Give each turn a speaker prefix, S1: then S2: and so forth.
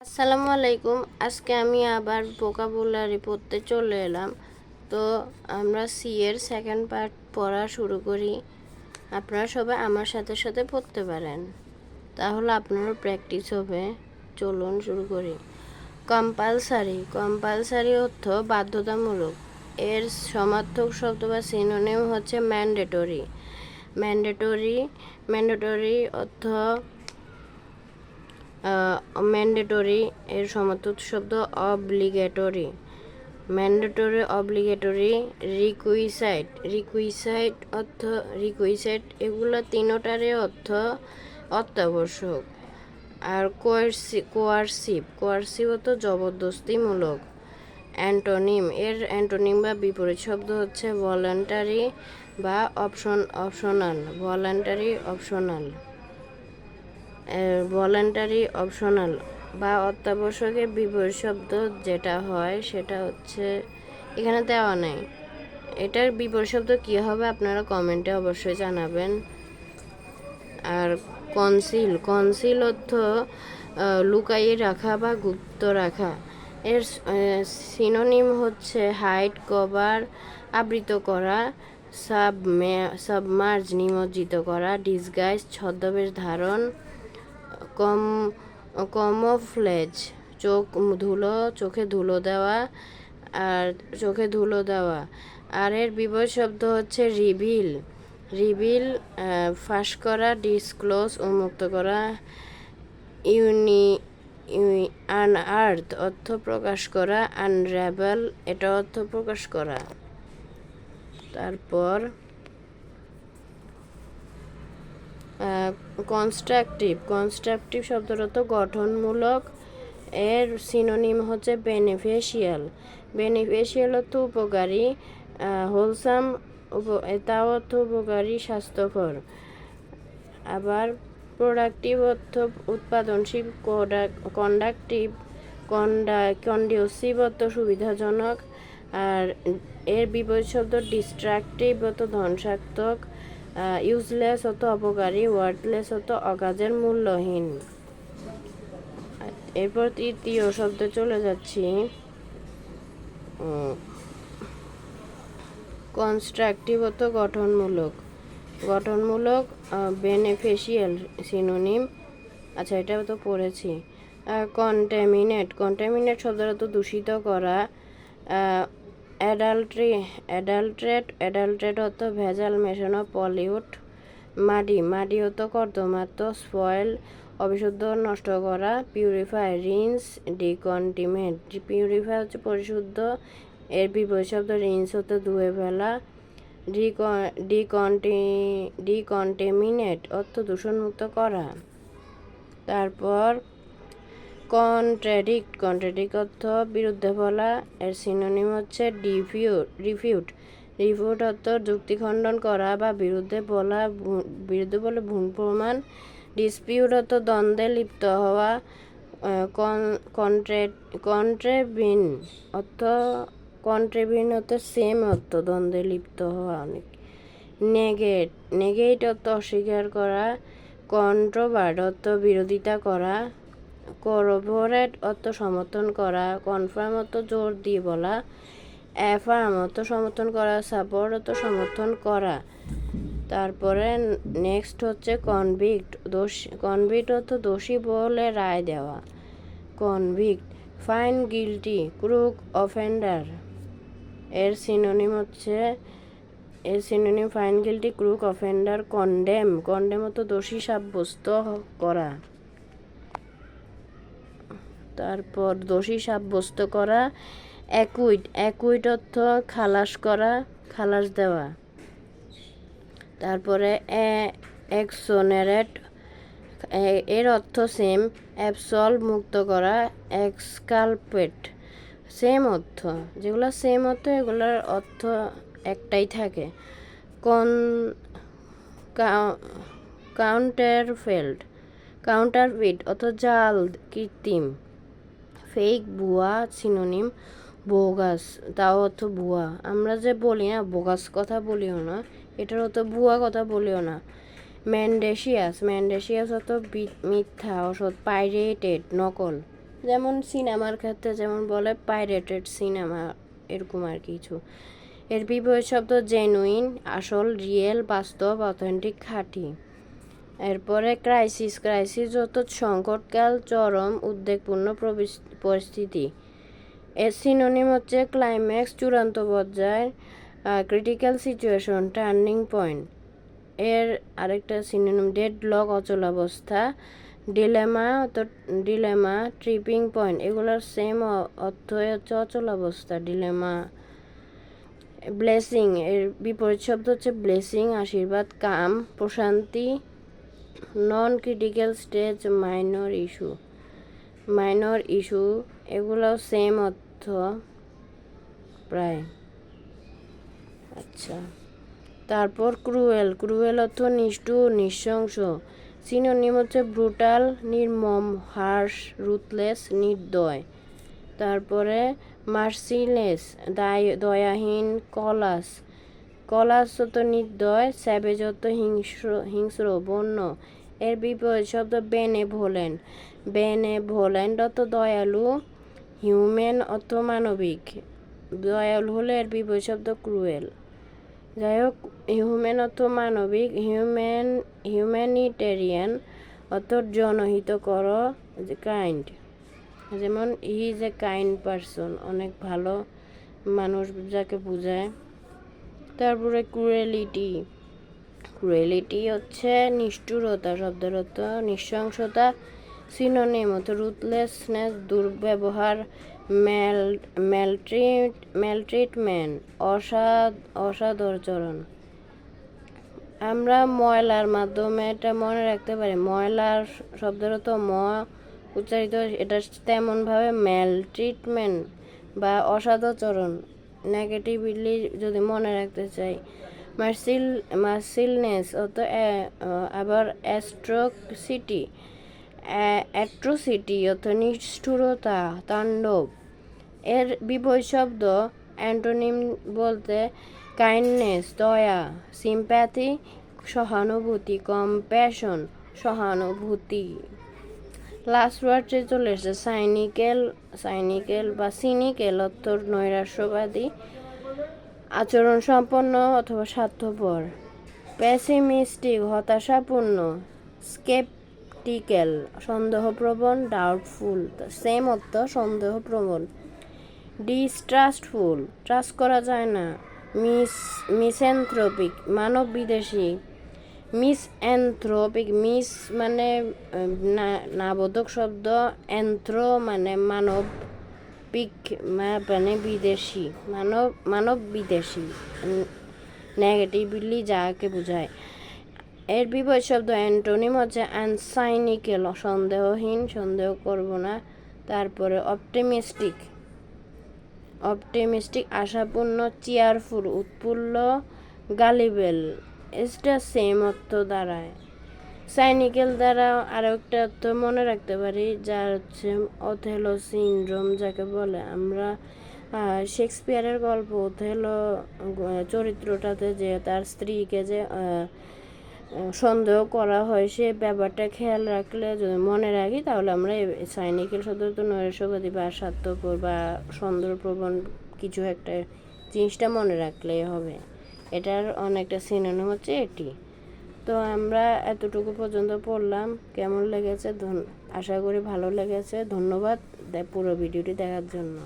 S1: আসসালামু আলাইকুম। আজকে আমি আবার ভোকাবুলারি পড়তে চলে এলাম। তো আমরা সি এর সেকেন্ড পার্ট পড়া শুরু করি। আপনারা সবাই আমার সাথে সাথে পড়তে পারেন, তাহলে আপনারও প্র্যাকটিস হবে। চলুন শুরু করি। কম্পালসারি। কম্পালসারি অর্থ বাধ্যতামূলক। এর সমার্থক শব্দ বা সিনোনিম হচ্ছে ম্যান্ডেটরি। ম্যান্ডেটরি অর্থ ম্যান্ডেটরি। এর সমার্থক শব্দ অব্লিগেটরি। অব্লিগেটরি। রিকুইসাইট অর্থ রিকুইসাইট। এগুলো তিনোটারই অর্থ অত্যাবশ্যক। আর কোয়ারসিভ অর্থ জবরদস্তিমূলক। অ্যান্টোনিম। এর অ্যান্টোনিম বা বিপরীত শব্দ হচ্ছে ভলান্টারি বা অপশনাল বা অত্যাবশ্যকের বিপরীত শব্দ যেটা হয় সেটা হচ্ছে এখানে দেওয়া নেই। এটার বিপরীত শব্দ কী হবে আপনারা কমেন্টে অবশ্যই জানাবেন। আর কনসিল অর্থ লুকাইয়ে রাখা বা গুপ্ত রাখা। এর সিনোনিম হচ্ছে হাইড, কভার, আবৃত করা, সাবমার্জ, নিমজ্জিত করা, ডিসগাইজ, ছদ্মবেশ ধারণ, কমোফ্লেজ, চোখে ধুলো দেওয়া। আর এর বিপরীত শব্দ হচ্ছে রিভিল, ফাঁস করা, ডিসক্লোজ, উন্মুক্ত করা, আনআর্থ অর্থ প্রকাশ করা, আনরাভেল এটা অর্থ প্রকাশ করা। তারপর কনস্ট্রাকটিভ শব্দের অর্থ গঠনমূলক। এর সিনোনিম হচ্ছে বেনিফিশিয়াল অর্থ উপকারী, হোলসাম এটাও অর্থ উপকারী, স্বাস্থ্যকর। আবার প্রোডাক্টিভ অর্থ উৎপাদনশীল, কন্ডিউসিভ অর্থ সুবিধাজনক। আর এর বিপরীত শব্দ ডিস্ট্রাকটিভ অর্থ ধ্বংসাত্মক, ইউজলেস অর্থ অপকারী, ওয়ার্থলেস অর্থ অকাজের, মূল্যহীন। এরপর তৃতীয় শব্দে চলে যাচ্ছি। কনস্ট্রাকটিভ অর্থ গঠনমূলক, বেনিফিশিয়াল সিনোনিম। আচ্ছা, এটা তো পড়েছি। কন্টামিনেট শব্দের অর্থ দূষিত করা। অ্যাডাল্ট্রেট অর্থ ভেজাল মেশানো, পলিউট। মাডি অর্থ কর্দমাক্ত, স্পয়েল অবিশুদ্ধ, নষ্ট করা। Purify, rinse, ডিকন্টিমেট। পিউরিফাই হচ্ছে পরিশুদ্ধ, এর বিপরীত শব্দ রিন্স হতে ধুয়ে ফেলা। ডিকন্টেমিনেট অর্থ দূষণমুক্ত করা। তারপর কন্ট্রাডিক্ট অর্থ বিরুদ্ধে বলা। এর সিনোনিম হচ্ছে রিফিউট অর্থ যুক্তি খণ্ডন করা বা বিরুদ্ধে বলে ভুল প্রমাণ। ডিসপিউট অর্থ দ্বন্দ্বে লিপ্ত হওয়া। কন্ট্রেভিন অর্থ সেম অর্থ দ্বন্দ্বে লিপ্ত হওয়া অনেক। নেগেট অর্থ অস্বীকার করা। কন্ট্রোভার্ট অর্থ বিরোধিতা করা। করোবোরেট অর্থ সমর্থন করা। কনফার্ম অর্থ জোর দিয়ে বলা। অ্যাফার্ম অর্থ সমর্থন করা। সাপোর্ট অর্থ সমর্থন করা। তারপরে নেক্সট হচ্ছে কনভিক্ট অর্থ দোষী বলে রায় দেওয়া। Fine guilty, crook, offender. এর synonym fine guilty, crook, offender. Condemn অর্থ দোষী সাব্যস্ত করা। তারপর দোষী সাব্যস্ত করা। অ্যাকুইট অর্থ খালাস দেওয়া। তারপরে এক্সোনারেট, এর অর্থ সেম। অ্যাবসলভ মুক্ত করা। এক্সকালপেট সেম অর্থ, যেগুলো সেম অর্থ এগুলোর অর্থ একটাই থাকে। কাউন্টারফিট অর্থ জাল, কৃত্রিম। ফেক ভুয়া সিনোনিম বোগাস, তাও অর্থ ভুয়া। আমরা যে বলি না বোগাস কথা বলিও না, এটার অর্থ ভুয়া কথা বলিও না। ম্যান্ডেসিয়াস অর্থ মিথ্যা, অসৎ। পাইরেটেড নকল। যেমন সিনেমার ক্ষেত্রে যেমন বলে পাইরেটেড সিনেমা, এরকম আর কিছু। এর বিপরীত শব্দ জেনুইন, আসল, রিয়েল, বাস্তব, অথেন্টিক, খাঁটি। এরপরে ক্রাইসিস যত সংকটকাল, চরম উদ্বেগপূর্ণ পরিস্থিতি। এর সিনোনিম হচ্ছে ক্লাইম্যাক্স, চূড়ান্ত পর্যায়, ক্রিটিক্যাল সিচুয়েশন, টার্নিং পয়েন্ট। এর আরেকটা সিনোনিম ডেডলক, অচলাবস্থা, ডিলেমা, ট্রিপিং পয়েন্ট। এগুলোর সেম অর্থ হচ্ছে অচলাবস্থা, ডিলেমা। ব্লেসিং এর বিপরীত শব্দ হচ্ছে ব্লেসিং, আশীর্বাদ, কাম, প্রশান্তি। নন ক্রিটিক্যাল স্টেজ, মাইনর ইস্যু। এগুলো সেম অর্থ প্রায়। আচ্ছা, তারপর ক্রুয়েল অর্থ নিষ্ঠুর, নৃশংস। সিনোনিম হচ্ছে ব্রুটাল, নির্মম, হার্শ, রুথলেস, নির্দয়। তারপরে মার্সিলেস, দয়াহীন, কলাস অর্থ নির্দয়, স্যাভেজ অর্থ হিংস্র, বন্য। এর বিপরীত শব্দ বেনেভোলেন্ট অর্থ দয়ালু, হিউম্যান অর্থ মানবিক। দয়ালু হলে এর বিপরীত শব্দ ক্রুয়েল। যাই হোক, হিউম্যান অর্থ মানবিক, হিউম্যানিটেরিয়ান অর্থ জনহিতকর, কাইন্ড। যেমন he is a kind person, অনেক ভালো মানুষ যাকে বোঝায়। তারপরে ক্রুয়েলিটি হচ্ছে নিষ্ঠুরতা, শব্দের অর্থ নৃশংসতা। সিনোনিম অর্থ রুথলেসনেস, দুর্ব্যবহার, ম্যালট্রিটমেন্ট, অসাদাচরণ। আমরা ময়লার মাধ্যমে এটা মনে রাখতে পারি। ময়লার শব্দের অর্থ উচ্চারিত, এটা তেমনভাবে ম্যালট্রিটমেন্ট বা অসাদাচরণ নেগেটিভলি যদি মনে রাখতে চাই। মার্সিলনেস অর্থ আবার অ্যাট্রোসিটি অর্থ নিষ্ঠুরতা, তাণ্ডব। এর বিপরীত শব্দ অ্যান্টোনিম বলতে কাইন্ডনেস, দয়া, সিম্প্যাথি, সহানুভূতি, কম্প্যাশন, সহানুভূতি। লাস্ট ওয়ার্ডে চলে এসেছে সাইনিক্যাল বা সিনিক্যাল অর্থ নৈরাশ্যবাদী, আচরণ সম্পন্ন অথবা স্বার্থপর। পেসিমিস্টিক, হতাশাপূর্ণ। স্কেপটিক্যাল, সন্দেহপ্রবণ, ডাউটফুল, সেম অর্থ সন্দেহপ্রবণ। ডিস্ট্রাস্টফুল, ট্রাস্ট করা যায় না। মিসঅ্যানথ্রোপিক, মানব বিদ্বেষী। মিস মানে নাবোধক শব্দ, অ্যান্থ্রো মানে মানব, পিক মানে বিদেশি, মানব বিদেশি, নেগেটিভলি যাকে বোঝায়। এর বিপরীত শব্দ অ্যান্টোনিম হচ্ছে আনসাইনিক্যাল, সন্দেহহীন, সন্দেহ করব না। তারপরে অপটিমিস্টিক, আশাপূর্ণ, চিয়ারফুল, উৎফুল্ল, গালিবেল। এটা সেম অর্থ দাঁড়ায়। সাইনিক্যাল দ্বারা আরও একটা অর্থ মনে রাখতে পারি, যার হচ্ছে ওথেলো সিনড্রোম যাকে বলে। আমরা শেক্সপিয়ারের গল্প ওথেলো চরিত্রটাতে যে তার স্ত্রীকে যে সন্দেহ করা হয়, সে ব্যাপারটা খেয়াল রাখলে যদি মনে রাখি, তাহলে আমরা সাইনিক্যাল শব্দ নৈরাশ্যবাদী বা স্বার্থপর বা সন্দেহপ্রবণ কিছু একটা জিনিসটা মনে রাখলেই হবে। এটার অনেকটা সিনোনিম হচ্ছে এটি। তো আমরা এতটুকু পর্যন্ত পড়লাম। কেমন লেগেছে আশা করি ভালো লেগেছে। ধন্যবাদ পুরো ভিডিওটি দেখার জন্য।